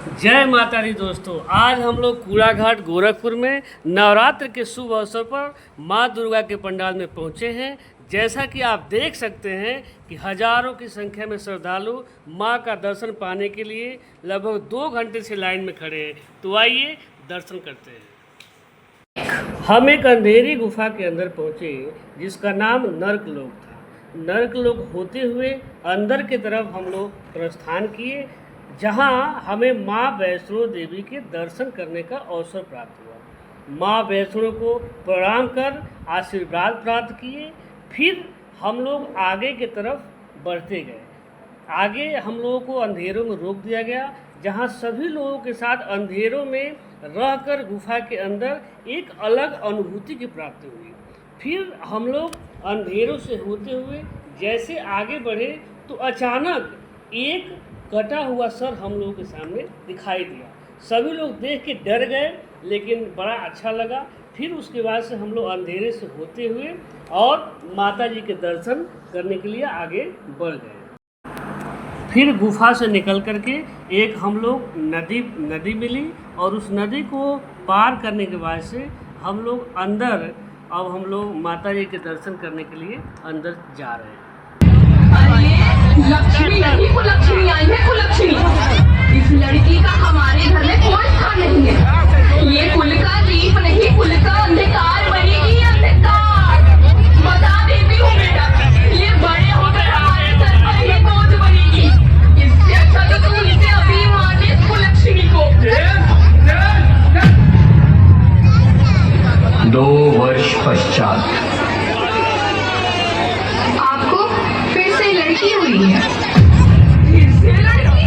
जय माता दी दोस्तों। आज हम लोग कूड़ा घाट गोरखपुर में नवरात्र के शुभ अवसर पर माँ दुर्गा के पंडाल में पहुँचे हैं। जैसा कि आप देख सकते हैं कि हजारों की संख्या में श्रद्धालु माँ का दर्शन पाने के लिए लगभग 2 घंटे से लाइन में खड़े हैं। तो आइए दर्शन करते हैं। हम एक अंधेरी गुफा के अंदर पहुँचे जिसका नाम नर्कलोक था। नर्कलोक होते हुए अंदर की तरफ हम लोग प्रस्थान किए, जहाँ हमें माँ वैष्णो देवी के दर्शन करने का अवसर प्राप्त हुआ। माँ वैष्णो को प्रणाम कर आशीर्वाद प्राप्त किए। फिर हम लोग आगे की तरफ बढ़ते गए। आगे हम लोगों को अंधेरों में रोक दिया गया, जहाँ सभी लोगों के साथ अंधेरों में रहकर गुफा के अंदर एक अलग अनुभूति की प्राप्ति हुई। फिर हम लोग अंधेरों से होते हुए जैसे आगे बढ़े तो अचानक एक कटा हुआ सर हम लोगों के सामने दिखाई दिया। सभी लोग देख के डर गए, लेकिन बड़ा अच्छा लगा। फिर उसके बाद से हम लोग अंधेरे से होते हुए और माता जी के दर्शन करने के लिए आगे बढ़ गए। फिर गुफा से निकल करके एक हम लोग नदी मिली, और उस नदी को पार करने के बाद से हम लोग अंदर, अब हम लोग माता जी के दर्शन करने के लिए अंदर जा रहे हैं। लक्ष्मी नहीं, कुलक्ष्मी आई है, कुलक्ष्मी। इस लड़की का हमारे घर में कोई स्थान नहीं है। ये कुल का दीप नहीं, कुल का अंधकार बनेगी, अंधकार। बता देती हूँ बेटा, ये बड़े होकर हमारे सर पर ही बोझ बनेगी। इससे अच्छा तो तुम इसे अभी मार दे कुलक्ष्मी को। 2 वर्ष पश्चात आपको फिर से लड़की हुई है। फिर से लड़की?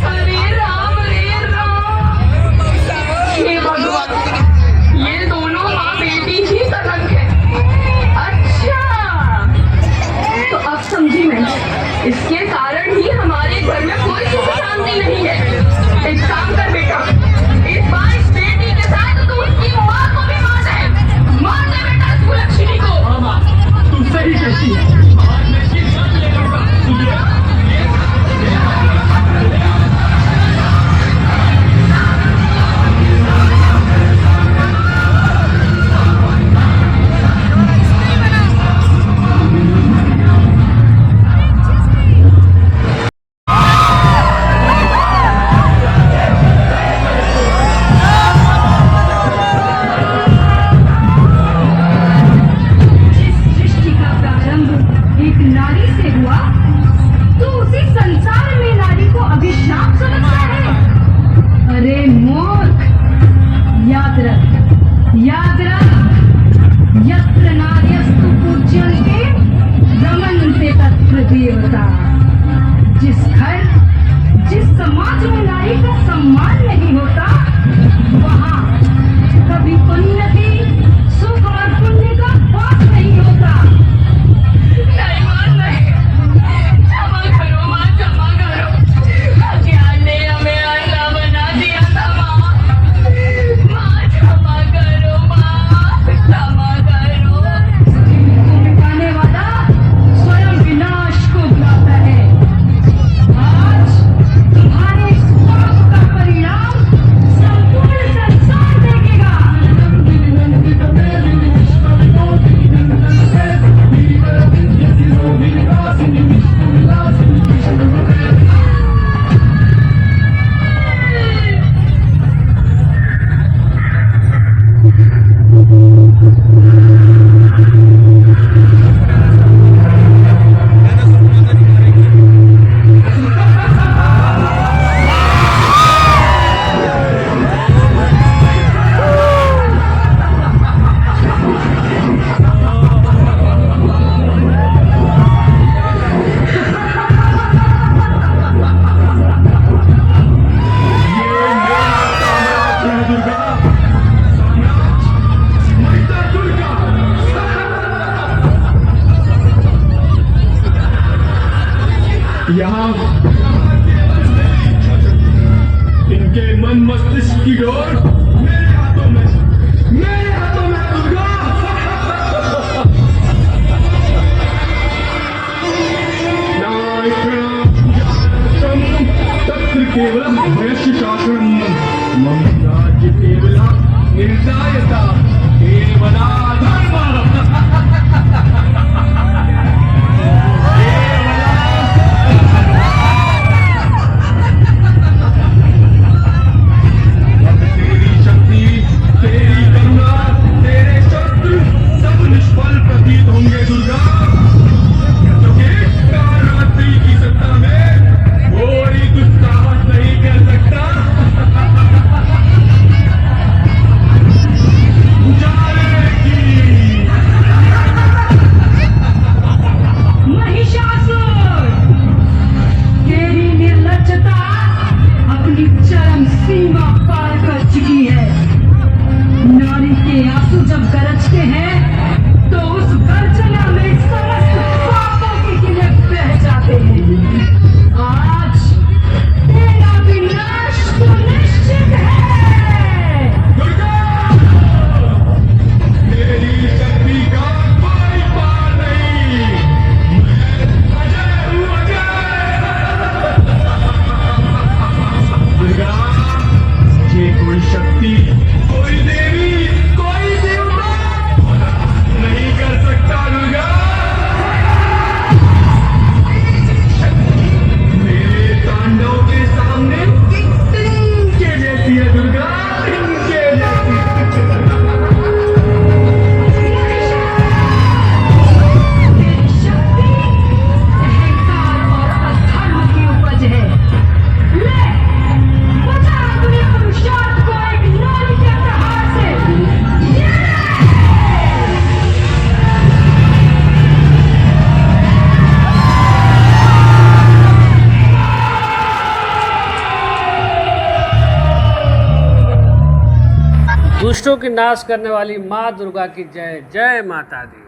अरे राम, रे राम। हे भगवान, ये दोनों माँ बेटी ही सनक है। अच्छा, तो अब समझी मैं। इसके कारण ही हमारे घर में कोई सुख शांति नहीं है। एक काम कर बेटा, इस बार इस बेटी के साथ तू उसकी माँ को भी मार दे बेटा, इस कुलक्ष्मी को। तू सही कहती है। याद रख, यत्र नार्यस्तु पूज्यन्ते रमन्ते तत्र देवता। जिस घर, जिस समाज में नारी का सम्मान नहीं होता, वहाँ कभी उन्नति, सुख और पुण्य का वास नहीं होता। नहीं माँ, नहीं। क्षमा करो माँ, क्षमा करो। अज्ञान ने हमें अंधा बना दिया था माँ। मिटाने वाला स्वयं विनाश को बुलाता है। आज तुम्हारे इस पाप का परिणाम संपूर्ण संसार देखेगा। यहाँ इनके मन मस्तिष्क की डोर मेरे हाथों में, मेरे हाथों में दुर्गा। नारायण तत्र केवलम अभयस्य शासनम मम राज्य केवला निर्दयता केवला धर्म अब तेरी शक्ति, तेरी करुणा, तेरे शस्त्र सब निष्फल प्रतीत होंगे दुर्गा, क्योंकि कालरात्रि की सत्ता में कोई दुस्साहस नहीं कर सकता। उजाले की महिषासुर, तेरी निर्लज्जता अपनी चरम सीमा पार कर चुकी है। नारी के आंसू जब गरजते हैं तो उस गर्जना में समस्त पापों के किले बह जाते हैं। आज तेरा विनाश तो निश्चित है। दुर्गा, तेरी शक्ति का कोई पार नहीं। मैं अजय हूँ, अजय। दुर्गा, ये कोई शक्ति, कोई देवी, कोई देवता नहीं कर सकता। दुर्गा, मेरे तांडव के सामने तिनके जैसी है। दुर्गा, तिनके जैसी। तेरी शक्ति अहंकार और अधर्म की उपज है। ले, बचा अपने पुरुषार्थ को एक नारी के प्रहार से। ये! दुष्टों की नाश करने वाली माँ दुर्गा की जय। जय माता दी।